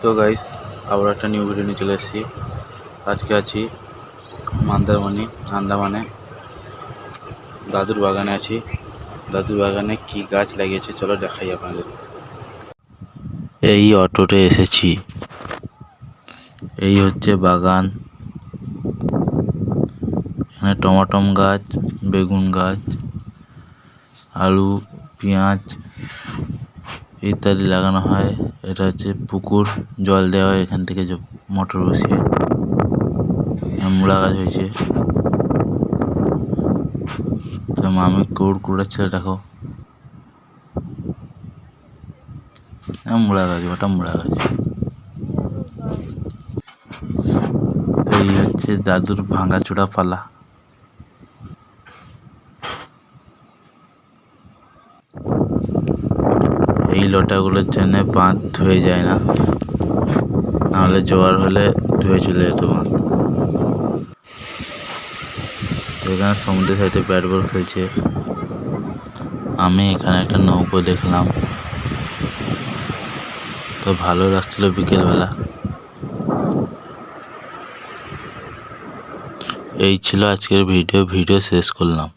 তো গাইস আবার একটা নিউ ভিডিও নিয়ে চলে এসেছি। আজকে আছি মন্দারমণি আন্দামানে। দাদুর বাগানে আছি। দাদুর বাগানে কি গাছ লাগিয়েছে চলো দেখাই আপনাদের। এই অটোতে এসেছি, এই হচ্ছে বাগান। এখানে টমাটম গাছ, বেগুন গাছ, আলু, পেঁয়াজ ইত্যাদি লাগানো হয়। এটা হচ্ছে পুকুর, জল দেওয়া হয় এখান থেকে মোটর বসিয়ে। মূলা গাছ হয়েছে, তো মামি কুড়াচ্ছে, দেখো মূলা গাছ, ওটা মূলা গাছ। তো এই হচ্ছে দাদুর ভাঙাচোরা পালা। এই লোটাগুলোর জন্য বাঁধ ধুয়ে যায় না, নাহলে জোয়ার হলে ধুয়ে চলে যেত বাঁধ। তো এখানে সমুদ্রের সাইডে ব্যাট বল খেলছে। আমি এখানে একটা নৌকো দেখলাম, তো ভালো লাগছিল বিকেলবেলা। এই ছিল আজকের ভিডিও শেষ করলাম।